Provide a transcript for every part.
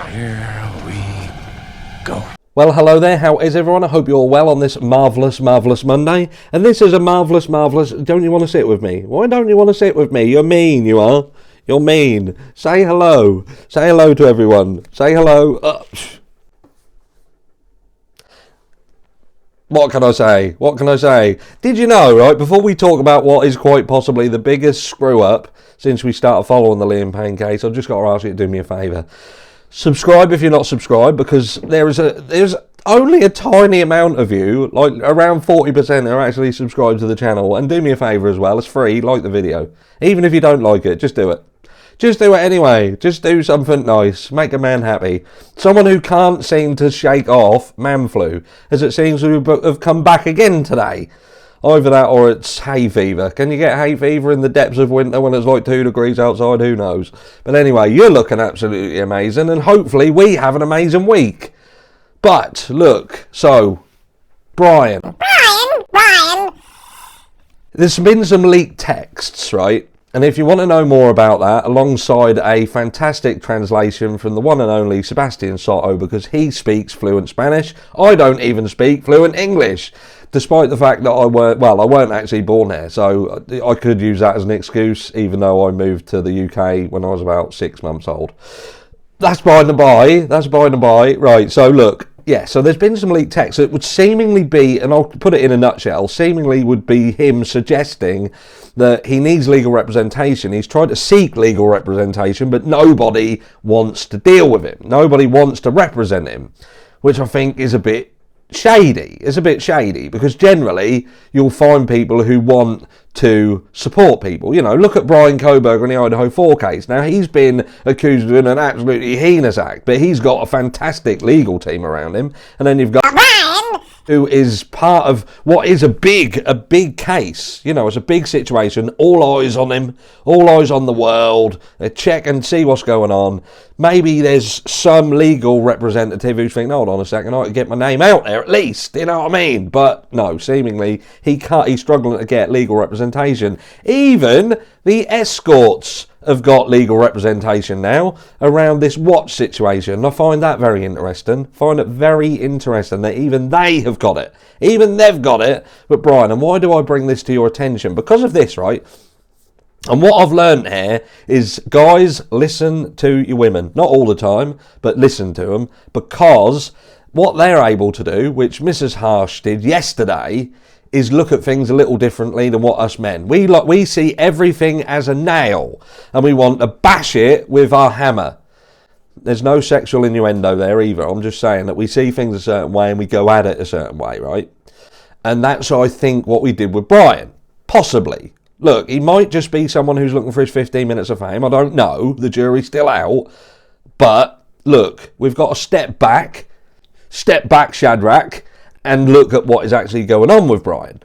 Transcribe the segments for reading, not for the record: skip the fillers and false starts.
Here we go. Well, hello there, how is everyone? I hope you're all well on this marvellous Monday. And this is a marvellous, don't you want to sit with me? Why don't you want to sit with me? You're mean, you are. You're mean. Say hello. Say hello to everyone. Say hello. What can I say? What can I say? Did you know, right, before we talk about what is quite possibly the biggest screw-up since we started following the Liam Payne case, I've just got to ask you to do me a favour. Subscribe if you're not subscribed, because there's only a tiny amount of you, like around 40% are actually subscribed to the channel. And do me a favour as well, it's free, like the video. Even if you don't like it, just do it. Just do it anyway. Just do something nice. Make a man happy. Someone who can't seem to shake off man flu, as it seems to have come back again today. Either that or it's hay fever. Can you get hay fever in the depths of winter when it's like 2 degrees outside? Who knows? But anyway, you're looking absolutely amazing, and hopefully we have an amazing week. But, look, so, Brian. There's been some leaked texts, right? And if you want to know more about that, alongside a fantastic translation from the one and only Sebastian Soto, because he speaks fluent Spanish, I don't even speak fluent English, despite the fact that I weren't actually born here, so I could use that as an excuse, even though I moved to the UK when I was about 6 months old. That's by the by. Right, so look, yeah, so there's been some leaked text that would seemingly be, and I'll put it in a nutshell, seemingly would be him suggesting that he needs legal representation. He's tried to seek legal representation, but nobody wants to deal with him. Nobody wants to represent him, which I think is a bit shady. It's a bit shady, because generally you'll find people who want to support people. You know, look at Brian Coburger in the Idaho 4 case. Now, he's been accused of doing an absolutely heinous act, but he's got a fantastic legal team around him. And then you've got Brian, who is part of what is a big case. You know, it's a big situation. All eyes on him, all eyes on the world. They check and see what's going on. Maybe there's some legal representative who's thinking, hold on a second, I can get my name out there at least, you know what I mean? But no, seemingly he's struggling to get legal representation. Even the escorts have got legal representation now around this watch situation. I find that very interesting. Find it very interesting that even they have got it. Even they've got it. But Brian, and why do I bring this to your attention? Because of this, right? And what I've learned here is, guys, listen to your women. Not all the time, but listen to them. Because what they're able to do, which Mrs. Harsh did yesterday, is look at things a little differently than what us men. We see everything as a nail, and we want to bash it with our hammer. There's no sexual innuendo there either. I'm just saying that we see things a certain way and we go at it a certain way, right? And that's, I think, what we did with Brian. Possibly. Look, he might just be someone who's looking for his 15 minutes of fame. I don't know. The jury's still out. But, look, we've got to step back, Shadrach, and look at what is actually going on with Brian.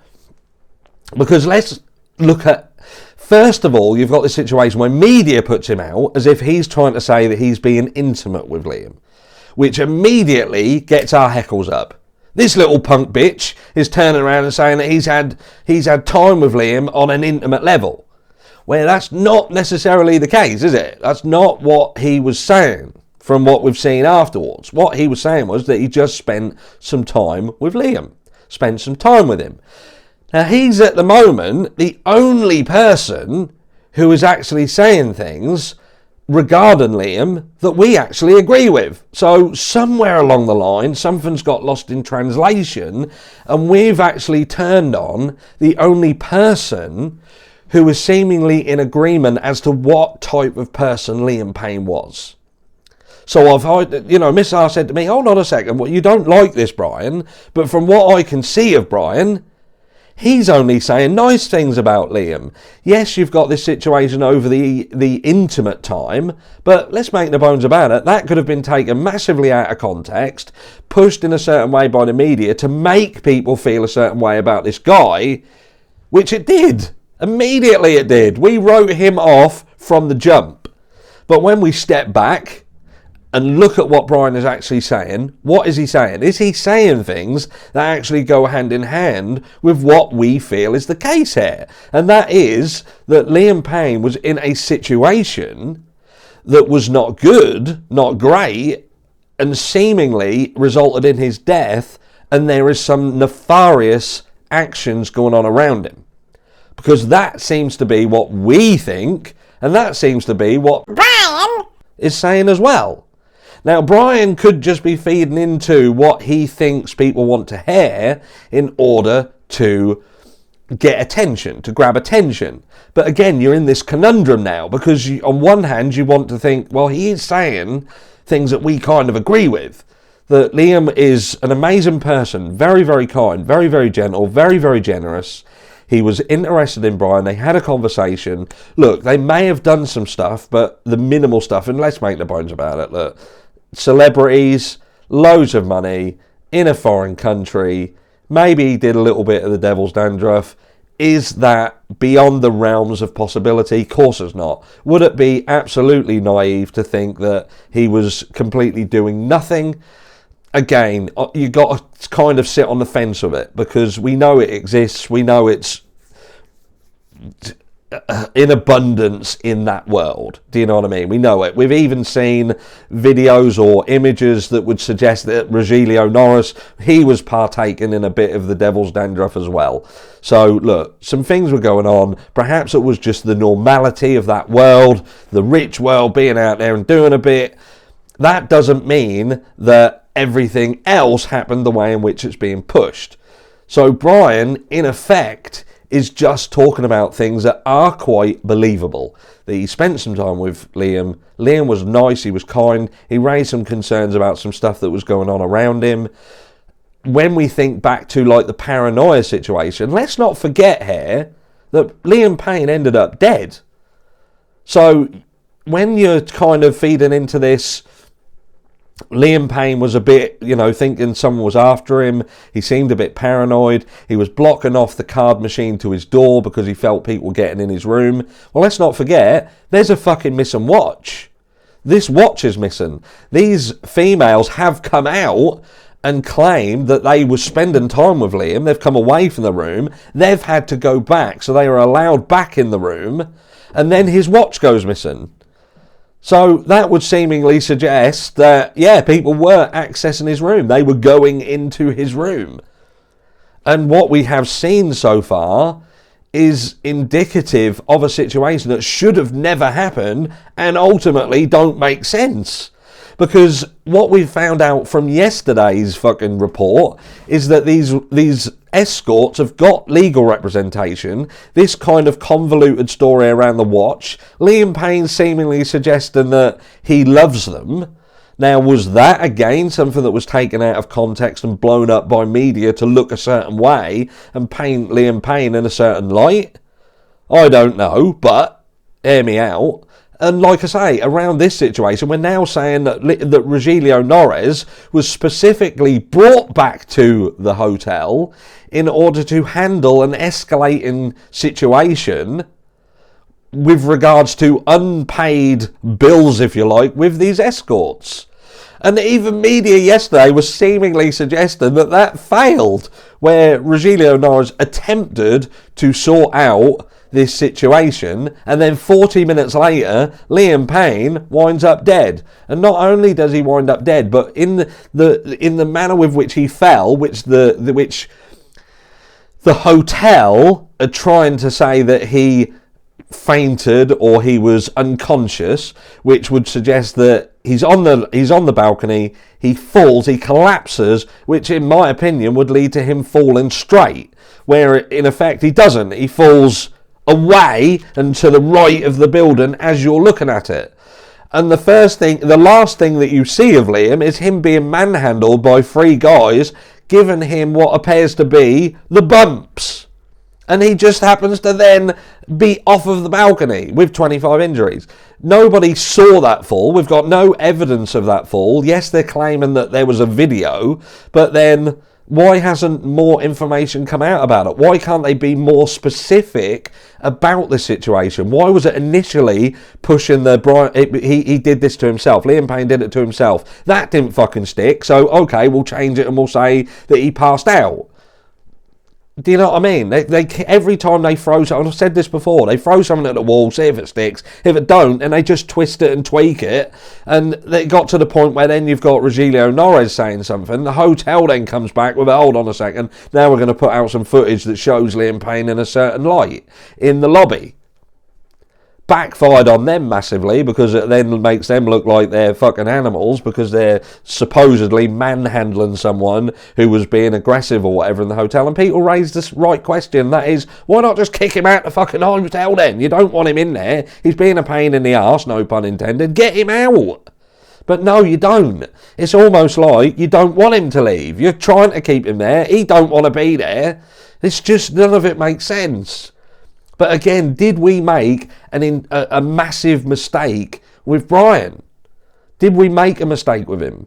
Because let's look at, first of all, you've got this situation where media puts him out as if he's trying to say that he's being intimate with Liam, which immediately gets our heckles up. This little punk bitch is turning around and saying that he's had time with Liam on an intimate level. Well, that's not necessarily the case, is it? That's not what he was saying from what we've seen afterwards. What he was saying was that he just spent some time with Liam. Spent some time with him. Now, he's at the moment the only person who is actually saying things regarding Liam that we actually agree with. So somewhere along the line, something's got lost in translation, and we've actually turned on the only person who is seemingly in agreement as to what type of person Liam Payne was. So I've heard, you know, Miss R said to me, hold on a second, well, you don't like this, Brian, but from what I can see of Brian, he's only saying nice things about Liam. Yes, you've got this situation over the intimate time, but let's make no bones about it. That could have been taken massively out of context, pushed in a certain way by the media to make people feel a certain way about this guy, which it did. Immediately it did. We wrote him off from the jump. But when we step back and look at what Brian is actually saying, what is he saying? Is he saying things that actually go hand in hand with what we feel is the case here? And that is that Liam Payne was in a situation that was not good, not great, and seemingly resulted in his death, and there is some nefarious actions going on around him. Because that seems to be what we think, and that seems to be what Brian is saying as well. Now, Brian could just be feeding into what he thinks people want to hear in order to get attention, to grab attention. But again, you're in this conundrum now, because on one hand, you want to think, well, he is saying things that we kind of agree with. That Liam is an amazing person, very, very kind, very, very gentle, very, very generous. He was interested in Brian. They had a conversation. Look, they may have done some stuff, but the minimal stuff, and let's make no bones about it. Look, celebrities, loads of money, in a foreign country, maybe he did a little bit of the devil's dandruff. Is that beyond the realms of possibility? Of course it's not. Would it be absolutely naive to think that he was completely doing nothing? Again, you got to kind of sit on the fence with it, because we know it exists. We know it's in abundance in that world. Do you know what I mean? We know it. We've even seen videos or images that would suggest that Rogelio Norris, he was partaking in a bit of the devil's dandruff as well. So look, some things were going on. Perhaps it was just the normality of that world, the rich world, being out there and doing a bit. That doesn't mean that everything else happened the way in which it's being pushed. So Brian, in effect, is just talking about things that are quite believable. That he spent some time with Liam. Liam was nice, he was kind. He raised some concerns about some stuff that was going on around him. When we think back to like the paranoia situation, let's not forget here that Liam Payne ended up dead. So when you're kind of feeding into this, Liam Payne was a bit, thinking someone was after him. He seemed a bit paranoid. He was blocking off the card machine to his door because he felt people getting in his room. Well, let's not forget, there's a fucking missing watch. This watch is missing. These females have come out and claimed that they were spending time with Liam. They've come away from the room. They've had to go back, so they were allowed back in the room. And then his watch goes missing. So that would seemingly suggest that, people were accessing his room. They were going into his room. And what we have seen so far is indicative of a situation that should have never happened and ultimately don't make sense. Because what we found out from yesterday's fucking report is that these escorts have got legal representation. This kind of convoluted story around the watch. Liam Payne seemingly suggesting that he loves them. Now, was that again something that was taken out of context and blown up by media to look a certain way and paint Liam Payne in a certain light? I don't know, but hear me out. And like I say, around this situation, we're now saying that Rogelio Norris was specifically brought back to the hotel in order to handle an escalating situation with regards to unpaid bills, if you like, with these escorts. And even media yesterday was seemingly suggesting that that failed, where Rogelio Norris attempted to sort out this situation, and then 40 minutes later, Liam Payne winds up dead. And not only does he wind up dead, but in the manner with which he fell, which the hotel are trying to say that he fainted or he was unconscious, which would suggest that he's on the balcony, he falls, he collapses, which in my opinion would lead to him falling straight, where in effect he doesn't. He falls away and to the right of the building as you're looking at it. And the last thing that you see of Liam is him being manhandled by three guys, giving him what appears to be the bumps. And he just happens to then be off of the balcony with 25 injuries. Nobody saw that fall. We've got no evidence of that fall. Yes, they're claiming that there was a video, but then why hasn't more information come out about it? Why can't they be more specific about the situation? Why was it initially pushing he did this to himself? Liam Payne did it to himself. That didn't fucking stick. So, okay, we'll change it and we'll say that he passed out. Do you know what I mean? They every time they throw something, I've said this before, they throw something at the wall, see if it sticks. If it don't, and they just twist it and tweak it. And they got to the point where then you've got Rogelio Norris saying something. The hotel then comes back with, hold on a second, now we're going to put out some footage that shows Liam Payne in a certain light in the lobby. Backfired on them massively, because it then makes them look like they're fucking animals, because they're supposedly manhandling someone who was being aggressive or whatever in the hotel. And people raised this right question, that is, why not just kick him out the fucking hotel then? You don't want him in there. He's being a pain in the arse, no pun intended. Get him out. But no, you don't. It's almost like you don't want him to leave. You're trying to keep him there. He don't want to be there. It's just, none of it makes sense. But again, did we make a massive mistake with Brian? Did we make a mistake with him?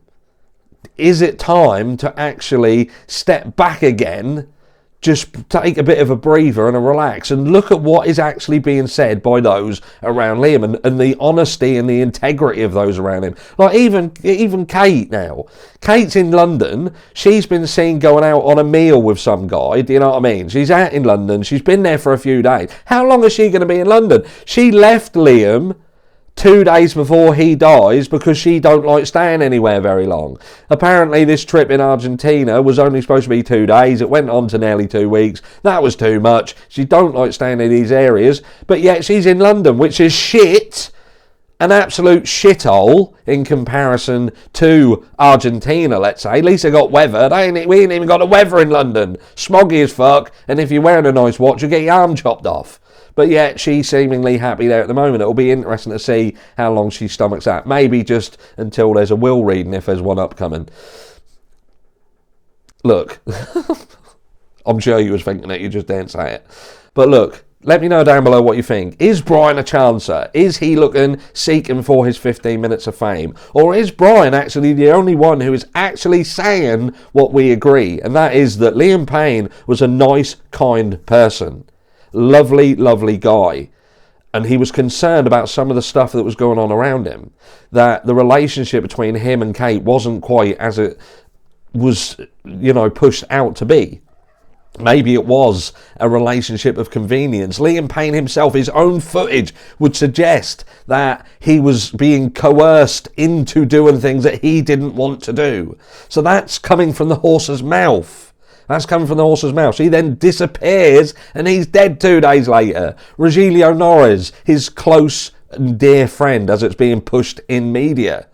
Is it time to actually step back again, just take a bit of a breather and a relax and look at what is actually being said by those around Liam and the honesty and the integrity of those around him? Like even Kate now. Kate's in London. She's been seen going out on a meal with some guy. Do you know what I mean? She's out in London. She's been there for a few days. How long is she going to be in London? She left Liam 2 days before he dies because she don't like staying anywhere very long. Apparently this trip in Argentina was only supposed to be 2 days. It went on to nearly 2 weeks. That was too much. She don't like staying in these areas, but yet she's in London, which is shit. An absolute shithole in comparison to Argentina, let's say. At least they got weather. We ain't even got the weather in London. Smoggy as fuck, and if you're wearing a nice watch, you'll get your arm chopped off. But yet, she's seemingly happy there at the moment. It'll be interesting to see how long she stomachs that. Maybe just until there's a will reading, if there's one upcoming. Look, I'm sure you was thinking it, you just didn't say it. But look, let me know down below what you think. Is Brian a chancer? Is he seeking for his 15 minutes of fame? Or is Brian actually the only one who is actually saying what we agree? And that is that Liam Payne was a nice, kind person. Lovely, lovely guy. And he was concerned about some of the stuff that was going on around him. That the relationship between him and Kate wasn't quite as it was, pushed out to be. Maybe it was a relationship of convenience. Liam Payne himself, his own footage would suggest that he was being coerced into doing things that he didn't want to do. So that's coming from the horse's mouth. That's coming from the horse's mouth. So he then disappears and he's dead 2 days later. Rogelio Norris, his close and dear friend, as it's being pushed in media.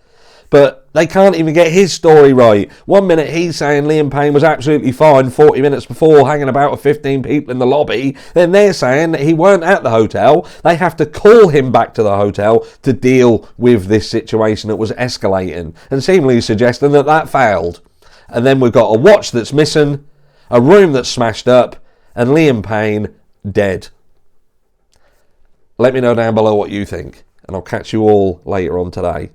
But they can't even get his story right. 1 minute he's saying Liam Payne was absolutely fine 40 minutes before, hanging about with 15 people in the lobby. Then they're saying that he weren't at the hotel. They have to call him back to the hotel to deal with this situation that was escalating. And seemingly suggesting that failed. And then we've got a watch that's missing, a room that's smashed up, and Liam Payne dead. Let me know down below what you think, and I'll catch you all later on today.